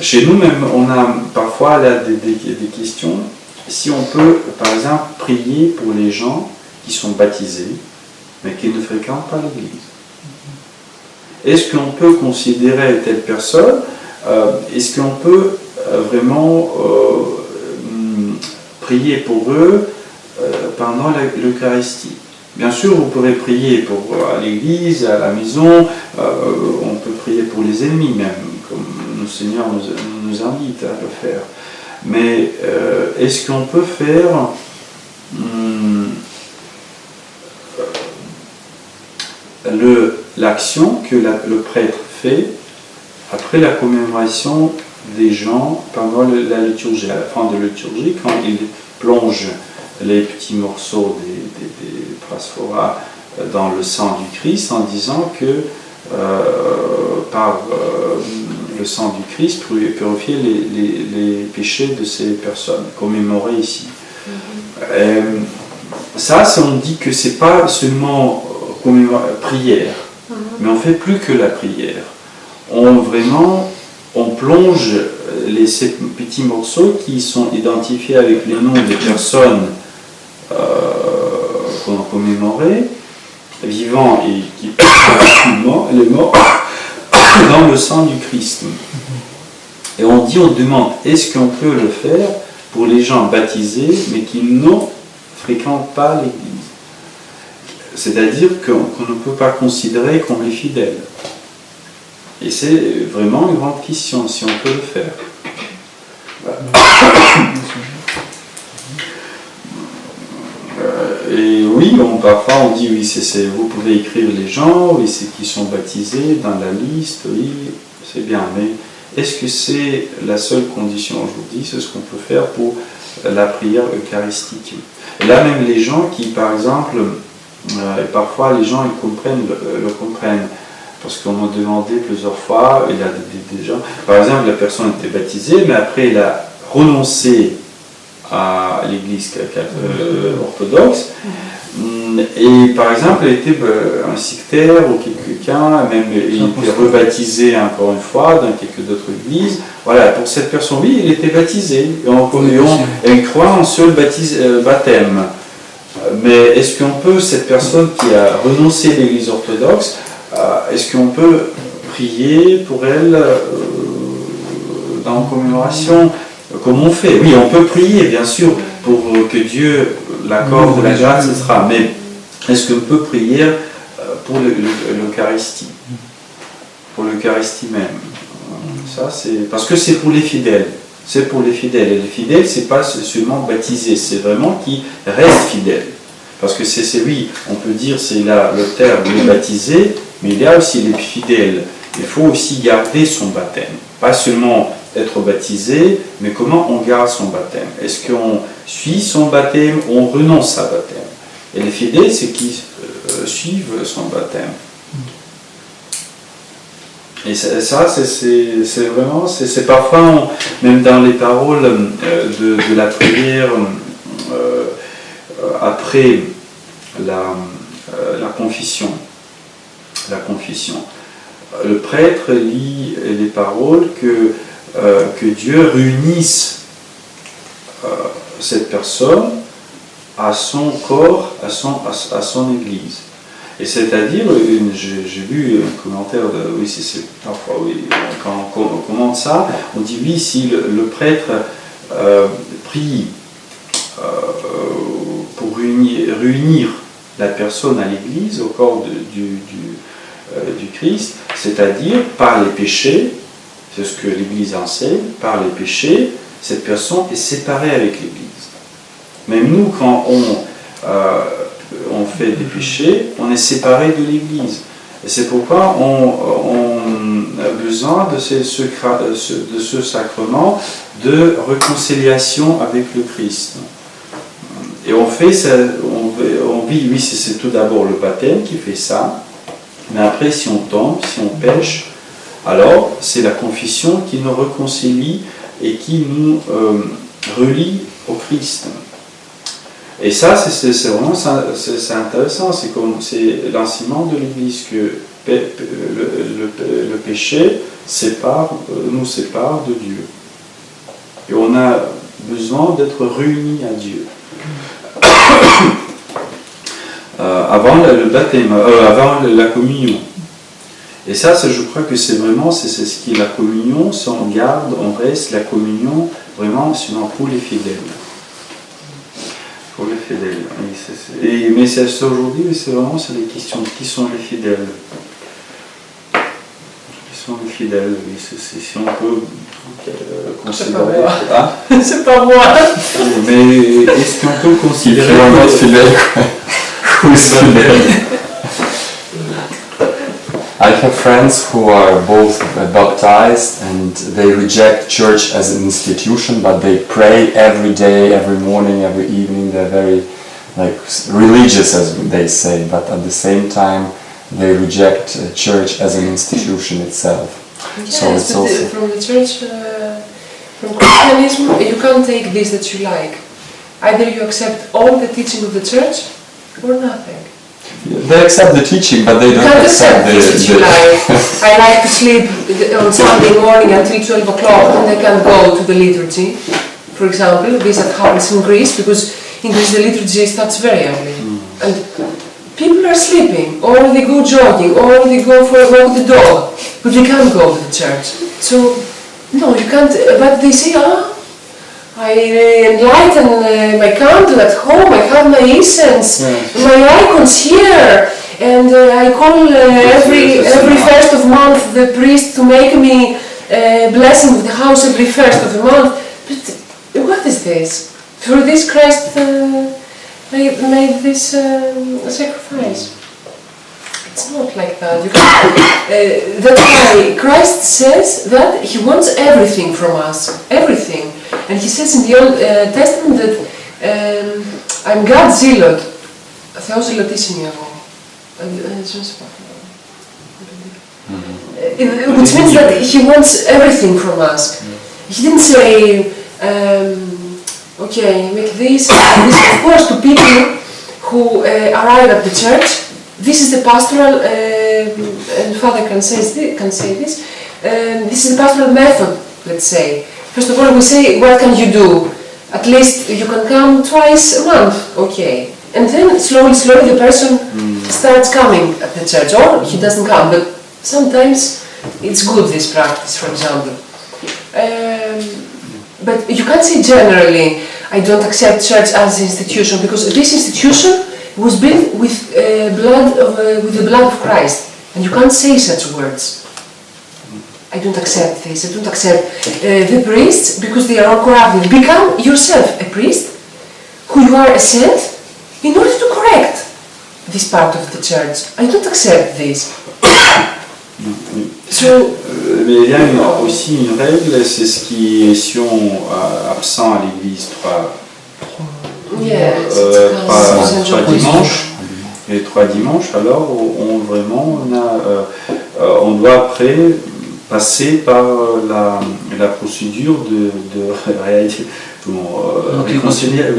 Chez nous même, on a parfois là, des questions. Si on peut, par exemple, prier pour les gens qui sont baptisés, mais qui ne fréquentent pas l'église. Est-ce qu'on peut considérer telle personne, est-ce qu'on peut vraiment prier pour eux pendant l'Eucharistie? Bien sûr, vous pourrez prier à l'église, à la maison, on peut prier pour les ennemis même, comme le Seigneur nous invite à le faire. Mais est-ce qu'on peut faire l'action que le prêtre fait après la commémoration des gens pendant la liturgie, à la fin de la liturgie, quand il plonge les petits morceaux des prasphoras dans le sang du Christ en disant que par le sang du Christ purifier les péchés de ces personnes, commémorées ici. Ça, on dit que c'est pas seulement prière, mais on fait plus que la prière. On plonge ces petits morceaux qui sont identifiés avec les noms des personnes qu'on a commémorées, vivants et qui les morts, dans le sang du Christ. Et on demande, est-ce qu'on peut le faire pour les gens baptisés, mais qui ne fréquentent pas l'Église. C'est-à-dire qu'on ne peut pas considérer qu'on est fidèle. Et c'est vraiment une grande question, si on peut le faire. Et oui, parfois on dit, oui, vous pouvez écrire les gens, oui, c'est qui sont baptisés dans la liste, oui, c'est bien, mais est-ce que c'est la seule condition aujourd'hui? C'est ce qu'on peut faire pour la prière eucharistique. Et là, même les gens qui, par exemple, parfois les gens ils le comprennent, parce qu'on m'a demandé plusieurs fois, il y a des gens, par exemple, la personne était baptisée, mais après elle a renoncé à l'église orthodoxe, et par exemple, elle était un sectaire ou quelqu'un, même il était rebaptisé encore une fois dans quelques d'autres églises. Voilà, pour cette personne, oui, il était baptisé, elle croit en seul baptême. Mais est-ce qu'on peut, cette personne qui a renoncé à l'église orthodoxe, est-ce qu'on peut prier pour elle dans la commémoration comme on fait? Oui, on peut prier, bien sûr, pour que Dieu l'accorde la grâce, etc. Mais est-ce qu'on peut prier pour l'Eucharistie? Pour l'Eucharistie même. Ça, c'est parce que c'est pour les fidèles. C'est pour les fidèles. Et les fidèles, c'est pas seulement baptisés, c'est vraiment qui restent fidèles. Parce que oui, on peut dire, c'est là le terme les baptisés, mais il y a aussi les fidèles. Il faut aussi garder son baptême. Pas seulement être baptisé, mais comment on garde son baptême? Est-ce qu'on suit son baptême ou on renonce à baptême? Et les fidèles, c'est qui suivent son baptême. Et ça, c'est vraiment, c'est parfois, même dans les paroles de la prière, après la confession, le prêtre lit les paroles que Dieu réunisse cette personne à son corps, à son église. Et c'est-à-dire, j'ai lu un commentaire, oui, c'est parfois, oui, quand on commente ça, on dit oui, si le prêtre prie pour réunir la personne à l'église, au corps du Christ, c'est-à-dire par les péchés, c'est ce que l'Église enseigne, par les péchés, cette personne est séparée avec l'Église. Même nous, quand on fait des péchés, on est séparé de l'Église. Et c'est pourquoi on a besoin de ce sacrement de réconciliation avec le Christ. Et on fait ça, on vit, oui, c'est tout d'abord le baptême qui fait ça, mais après, si on tombe, si on pêche, alors c'est la confession qui nous réconcilie et qui nous relie au Christ. Et ça, c'est vraiment c'est intéressant, c'est l'enseignement de l'Église que le péché nous sépare de Dieu. Et on a besoin d'être réunis à Dieu. Avant le baptême, avant la communion. Et ça, je crois que c'est vraiment, c'est ce qui est la communion, si on garde, on reste la communion vraiment sinon pour les fidèles. Pour les fidèles. Mais c'est aujourd'hui, c'est vraiment les questions. Qui sont les fidèles? Qui sont les fidèles? Si on peut considérer. C'est pas moi. Mais est-ce qu'on peut considérer que fidèle? Who is fidèle? I have friends who are both baptized and they reject church as an institution, but they pray every day, every morning, every evening. They're very religious, as they say, but at the same time they reject church as an institution itself. Yes, so it's also from the church, from Christianism, you can't take this that you like. Either you accept all the teaching of the church or nothing. They accept the teaching, but they don't accept the I like to sleep on Sunday morning until 12 o'clock and I can't go to the liturgy. For example, this happens in Greece, because in Greece the liturgy starts very early. And people are sleeping, or they go jogging, or they go for a walk with the dog, but they can't go to the church. So, no, you can't, but they say, I enlighten my candle at home, I have my incense, my icons here, and I call every first of month the priest to make me blessing of the house every first of the month. But what is this? Through this Christ made this sacrifice. It's not like that. That's why Christ says that He wants everything from us, everything. And He says in the Old Testament that I'm God zealot. Θεός ζηλωτής είμαι εγώ. Which means that He wants everything from us. He didn't say, okay, make this. Of course, to people who arrive at the church, this is the pastoral, and Father can say this, this is the pastoral method, let's say. First of all, we say, what can you do? At least you can come twice a month, okay. And then slowly the person starts coming at the church, or he doesn't come, but sometimes it's good, this practice, for example. But you can't say generally, I don't accept church as an institution, because this institution was built with the blood of Christ, and you can't say such words. I don't accept this. I don't accept the priests because they are all corrupted. Become yourself a priest, who you are a saint, in order to correct this part of the church. I don't accept this. So, mais il y a aussi une règle, c'est ce qui est si on absent à l'église trois dimanches, les 3 dimanches, alors on doit après passer par la procédure de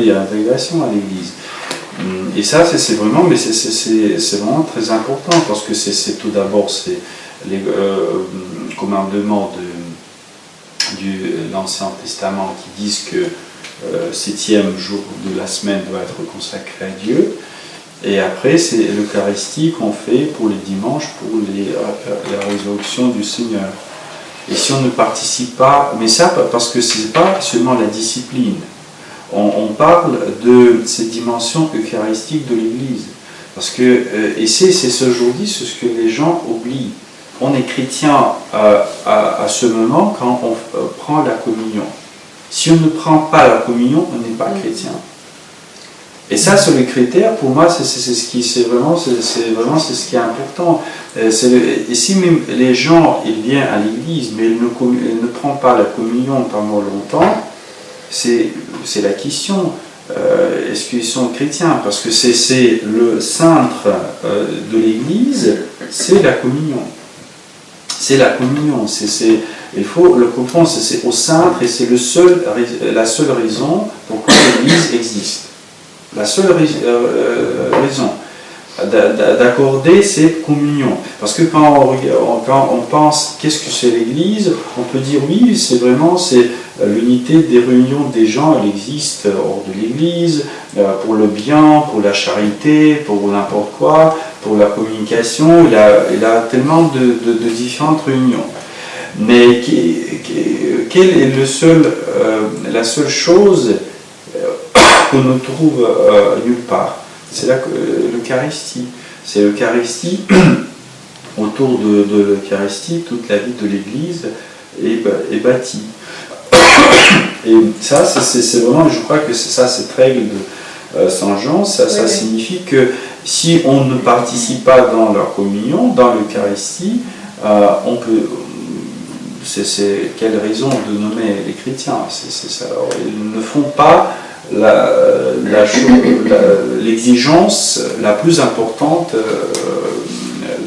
l'intégration à l'église. Et ça, c'est vraiment, mais c'est vraiment très important, parce que c'est tout d'abord les commandements de l'Ancien Testament qui disent que le 7e jour de la semaine doit être consacré à Dieu. Et après, c'est l'Eucharistie qu'on fait pour les dimanches, pour la résurrection du Seigneur. Et si on ne participe pas, mais ça parce que ce n'est pas seulement la discipline, on parle de cette dimension eucharistique de l'Église. Parce que, et c'est aujourd'hui ce que les gens oublient. On est chrétien à ce moment quand on prend la communion. Si on ne prend pas la communion, on n'est pas chrétien. Et ça, c'est le critère, pour moi, c'est ce qui est important. Et si même les gens, ils viennent à l'église, mais ils ne prennent pas la communion pendant longtemps, c'est la question. Est-ce qu'ils sont chrétiens? Parce que c'est le centre de l'église, c'est la communion. C'est la communion. Il faut le comprendre, c'est au centre et c'est la seule raison pourquoi l'église existe. La seule raison d'accorder cette communion. Parce que quand on pense qu'est-ce que c'est l'Église, on peut dire oui, c'est l'unité des réunions des gens, elle existe hors de l'Église, pour le bien, pour la charité, pour n'importe quoi, pour la communication, il a tellement de différentes réunions. Mais quelle est la seule chose qu'on ne trouve nulle part? C'est l'Eucharistie. C'est l'Eucharistie. Autour de l'Eucharistie, toute la vie de l'Église est bâtie. Et ça, c'est vraiment, je crois que c'est ça, cette règle de Saint Jean, ça signifie que si on ne participe pas dans leur communion, dans l'Eucharistie, on peut... C'est quelle raison de nommer les chrétiens? C'est ça. Alors, ils ne font pas l'exigence la plus importante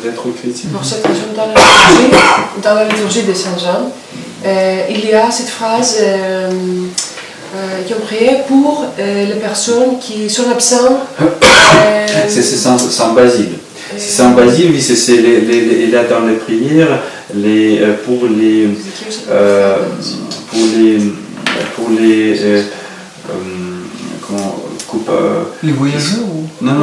d'être chrétien. Pour cette raison, dans la liturgie de Saint Jean, il y a cette phrase qui ont prié pour les personnes qui sont absentes. C'est Saint Basile. Saint Basile, oui, il a dans les prières pour les voyageurs ou... Non,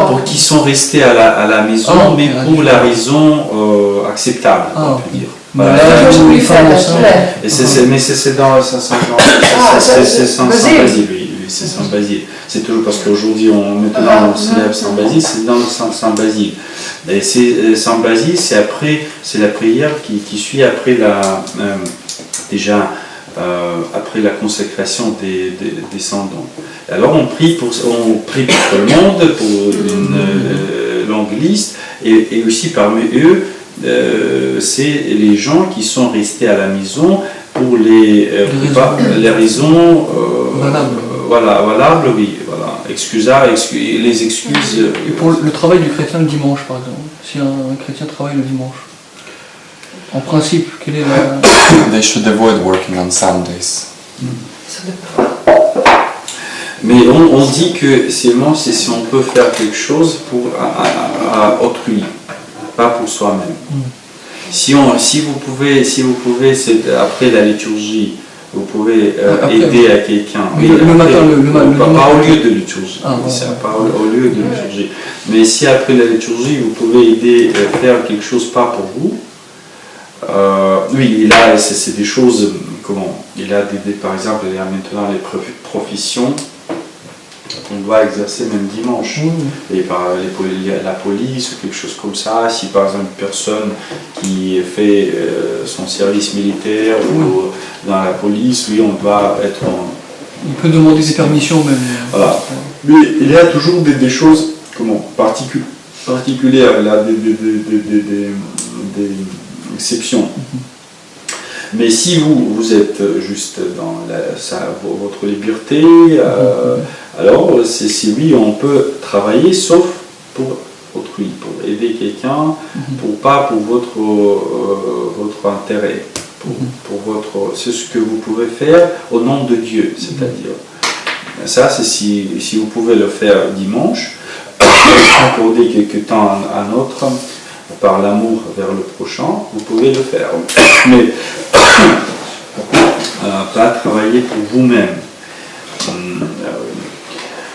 pour qui sont restés à la maison, mais pour la raison acceptable, on peut dire. Voilà. Là, Je où voulais les faire femmes la enceintes. tunnel. Et mais c'est dans c'est sans Basile, oui, c'est sans Basile. C'est toujours parce qu'aujourd'hui maintenant on célèbre Saint Basile, c'est dans Saint Basile. Et c'est Saint Basile, c'est la prière qui suit après après la consécration des descendants. Alors on prie pour tout le monde, pour une longue liste, et aussi parmi eux, c'est les gens qui sont restés à la maison pour les raisons valables, oui, voilà, les excuses. Et pour le travail du chrétien le dimanche, par exemple, si un chrétien travaille le dimanche, en principe, quelle est la... They should avoid working on Sundays. Ça dépend. Mais on dit que seulement si on peut faire quelque chose pour autrui, pas pour soi-même. Si vous pouvez, c'est après la liturgie, vous pouvez aider à quelqu'un. Le matin, pas au lieu de liturgie. Pas au lieu de liturgie. Mais si après la liturgie, vous pouvez aider à faire quelque chose pas pour vous. Oui, là, c'est des choses. Comment? Il a par exemple, il y a maintenant les professions qu'on doit exercer même dimanche. Et par la police ou quelque chose comme ça, si par exemple une personne qui fait son service militaire ou dans la police, oui, on doit être Il peut demander des permissions même. Voilà. Mais il y a toujours des choses particulières, là, des exceptions. Mais si vous êtes juste dans votre liberté, alors oui, on peut travailler sauf pour autrui, pour aider quelqu'un, pour votre intérêt, c'est ce que vous pouvez faire au nom de Dieu, c'est-à-dire. Ça, c'est si vous pouvez le faire dimanche, accorder quelque temps à un autre, par l'amour vers le prochain, vous pouvez le faire. Mais pas travailler pour vous-même.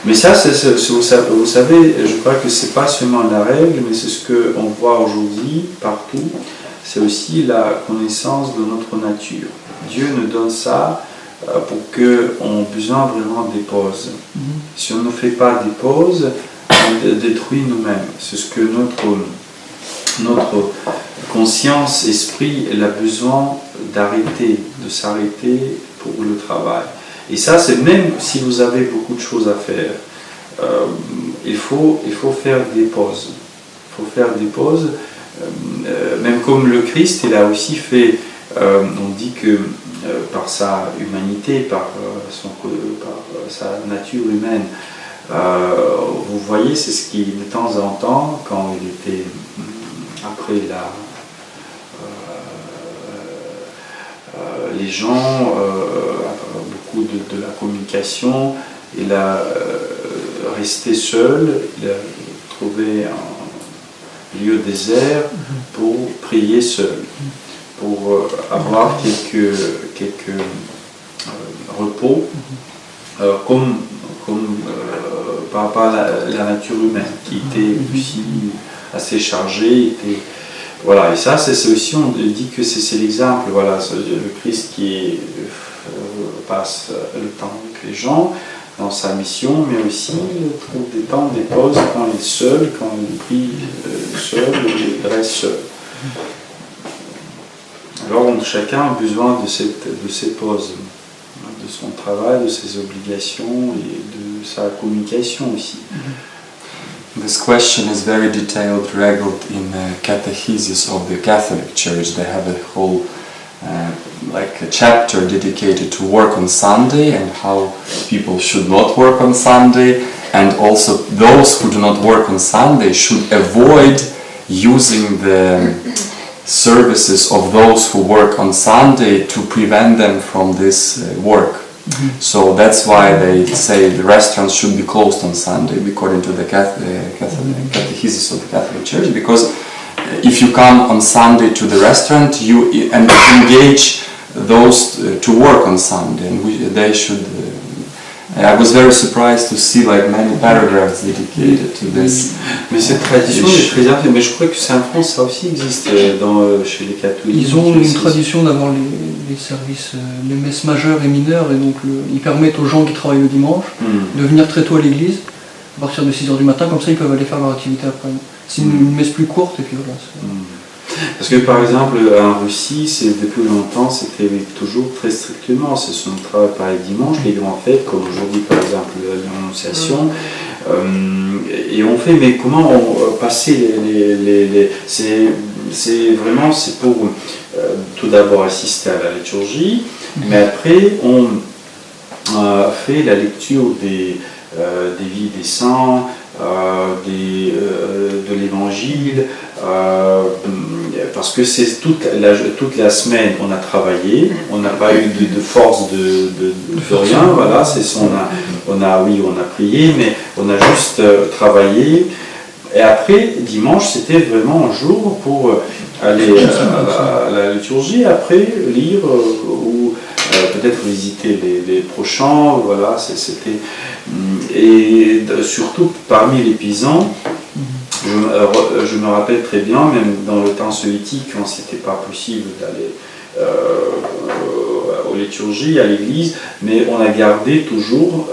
Mais ça, vous savez, je crois que c'est pas seulement la règle, mais c'est ce qu'on voit aujourd'hui partout. C'est aussi la connaissance de notre nature. Dieu nous donne ça pour qu'on ait besoin vraiment des pauses. Si on ne fait pas des pauses, on détruit nous-mêmes. C'est ce que notre conscience, esprit, elle a besoin de s'arrêter pour le travail. Et ça, c'est même si vous avez beaucoup de choses à faire, il faut faire des pauses. Il faut faire des pauses, même comme le Christ, il a aussi fait, on dit que par sa humanité, par sa nature humaine, vous voyez, c'est ce qui, de temps en temps, quand il était après les gens, beaucoup de la communication, il a resté seul, il a trouvé un lieu désert pour prier seul, pour avoir quelques repos, comme par rapport à la nature humaine, qui était aussi assez chargée. Voilà, et ça, c'est aussi, on dit que c'est l'exemple, voilà, le Christ qui passe le temps avec les gens dans sa mission, mais aussi il trouve des temps, des pauses quand il est seul, quand il prie seul, il reste seul. Alors chacun a besoin de ces pauses, de son travail, de ses obligations et de sa communication aussi. This question is very detailed, reguled in the catechesis of the Catholic Church. They have a whole like a chapter dedicated to work on Sunday and how people should not work on Sunday, and also those who do not work on Sunday should avoid using the services of those who work on Sunday to prevent them from this work. So that's why they say the restaurants should be closed on Sunday, according to the catechesis of the Catholic Church, because if you come on Sunday to the restaurant, you engage those to work on Sunday, and they should I was very surprised to see like many paragraphs dedicated to this. Mais cette tradition est très ancienne, mais je crois que c'est en France, ça aussi existe chez les catholiques. Ils ont une tradition d'avoir les services, les messes majeures et mineures, et donc ils permettent aux gens qui travaillent le dimanche de venir très tôt à l'église, à partir de 6h du matin, comme ça ils peuvent aller faire leur activité après. C'est une messe plus courte, et puis voilà. Parce que par exemple en Russie, depuis longtemps, c'était toujours très strictement, c'est son travail par les dimanches, les grandes fêtes, comme aujourd'hui par exemple l'Annonciation, et on fait, mais comment passer c'est vraiment, c'est pour tout d'abord assister à la liturgie, mais après on fait la lecture des vies des saints, de l'évangile, parce que c'est toute la semaine on a travaillé, on n'a pas eu de force de rien, voilà, on a prié, mais on a juste travaillé, et après dimanche c'était vraiment un jour pour aller à la liturgie, après lire ou peut-être visiter les prochains, voilà, c'était. Et surtout parmi les paysans, je me rappelle très bien, même dans le temps soviétique, quand c'était pas possible d'aller aux liturgies, à l'église, mais on a gardé toujours,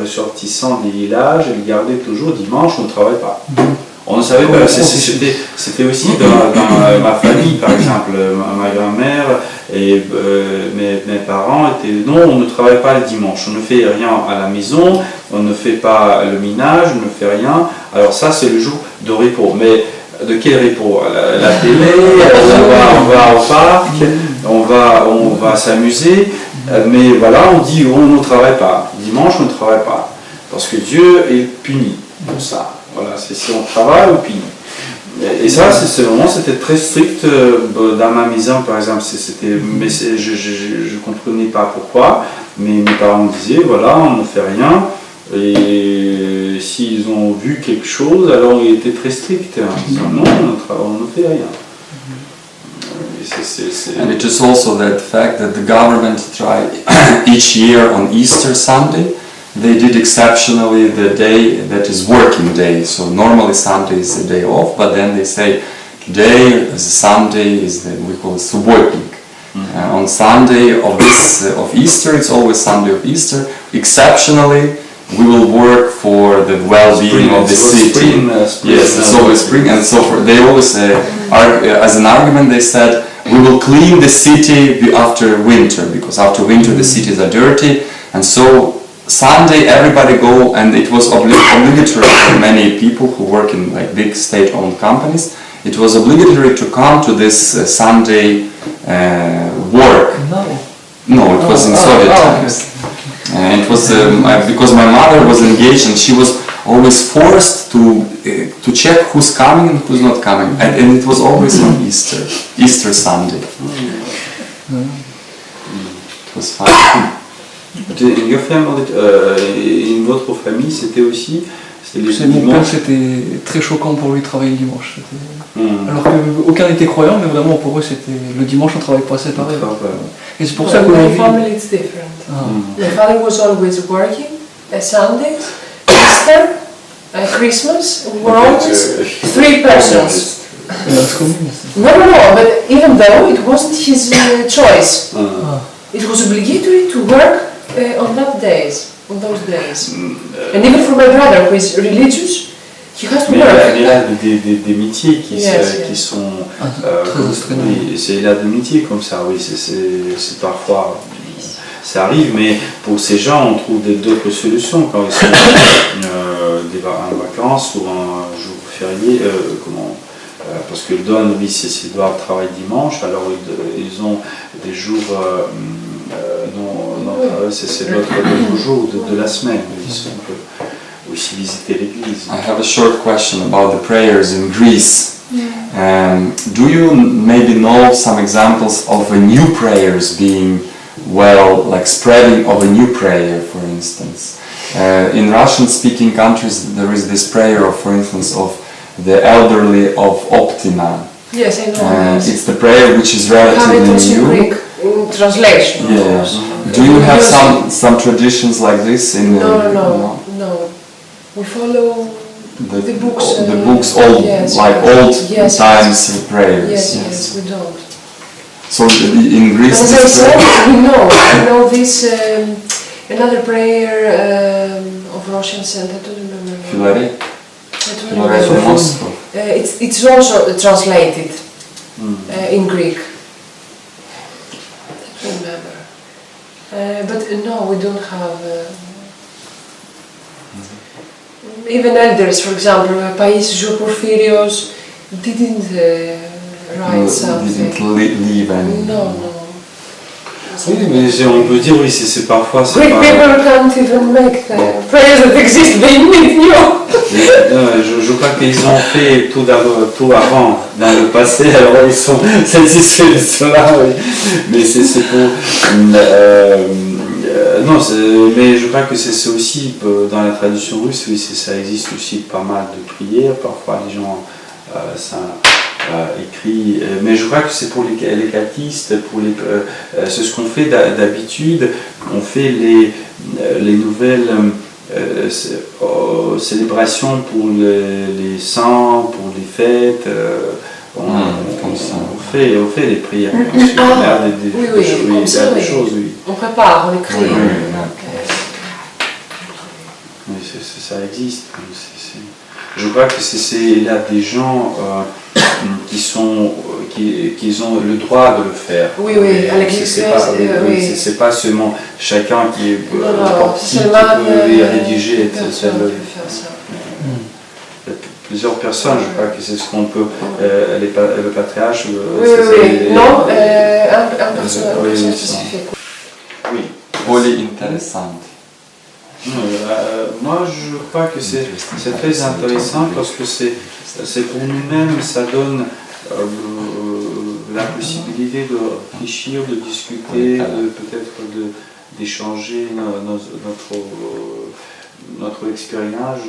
ressortissant des villages, ils gardaient toujours dimanche, on ne travaille pas. On ne savait pas, c'était aussi dans ma famille, par exemple, ma grand-mère et mes parents étaient non, on ne travaille pas le dimanche, on ne fait rien à la maison, on ne fait pas le ménage, on ne fait rien. Alors ça, c'est le jour de repos. Mais de quel repos? La télé, on va au parc, on va s'amuser, mais voilà, on dit on ne travaille pas. Dimanche, on ne travaille pas, parce que Dieu est puni pour ça. Voilà, c'est si on travaille ou puni. Et ça, c'était très strict dans ma maison, par exemple. Mais je ne comprenais pas pourquoi, mais mes parents disaient, voilà, on ne fait rien. Et s'ils ont vu quelque chose, alors ils étaient très stricts, en disant, non, on ne fait rien. And it is also that fact that the government tried each year on Easter Sunday, they did exceptionally the day that is working day. So normally Sunday is the day off, but then they say today is Sunday is we call it subotnik. On Sunday of Easter, it's always Sunday of Easter. Exceptionally, we will work for the well-being of the city. Yes, it's always spring, and so they always as an argument they said we will clean the city after winter, because after winter the cities are dirty, and so Sunday everybody go, and it was obligatory for many people who work in like big state-owned companies. It was obligatory to come to this Sunday work. No, it was in Soviet times. And it was because my mother was engaged, and she was always forced to check who's coming and who's not coming, and it was always on Easter Sunday. It was fun. In votre famille, c'était aussi. Mon père, c'était très choquant pour lui de travailler le dimanche. Alors qu'aucun n'était croyant, mais vraiment pour eux, c'était le dimanche, on ne travaille pas séparé. Et c'est pour ça que my family is different. My father was always working. Sundays, Easter, Christmas, we were always 3 persons. No, but even though it wasn't his choice, it was obligatory to work on those days. And even for my brother, who is religious, he has to work. Il y a des métiers qui sont... il y a des métiers comme ça, oui, c'est parfois... Ça arrive, mais pour ces gens, on trouve d'autres solutions quand ils sont en vacances ou un jour férié, parce que Don, oui, s'ils doivent travailler dimanche, alors ils ont des jours c'est l'autre jour de la semaine, ils peuvent aussi visiter l'église. I have a short question about the prayers in Greece. Do you maybe know some examples of new prayers being like spreading of a new prayer, for instance? In Russian-speaking countries, there is this prayer, for instance, of the elderly of Optima. Yes, I know. It's the prayer which is relatively new. translation. Yeah. Of course. Do you have Use- some traditions like this in? No. We follow the books. The books, old, yes, like old yes, times prayers. Yes, we don't. So in Greece, As I this said, prayer- we know this another prayer of Russian saint. I don't remember. Φιλαρή, I don't Φιλαρή remember. του Μόστο. It's also translated in Greek. I don't remember. But no, we don't have. Even elders, for example, Pais Porphyrios didn't write something. Didn't leave any. No. Oui, mais on peut dire, oui, c'est parfois... c'est Greek pas- people can't even make the prayers that exist, they need new. Je crois qu'ils ont fait tout avant, dans le passé, alors ils sont satisfaits de cela, oui. Mais c'est pour... non, mais je crois que c'est aussi, dans la tradition russe, oui, ça existe aussi pas mal de prières, parfois les gens écrit, mais je crois que c'est pour les catéchistes, c'est ce qu'on fait d'habitude, on fait les nouvelles célébrations pour les saints, pour les fêtes, on fait les prières, bien sûr. Comme ça, des choses, oui. On prépare, on écrit. Oui, ça existe. Je crois que c'est là des gens qui ont le droit de le faire. Oui, à l'église. C'est pas seulement chacun qui c'est peut les rédiger, etc. Plusieurs personnes, je crois que c'est ce qu'on peut. Le patriarche. Non, un personnage spécifique. Oui. Более интересant. Moi, je crois que c'est très intéressant parce que c'est pour nous-mêmes, ça donne la possibilité de réfléchir, de discuter, peut-être d'échanger notre expérience.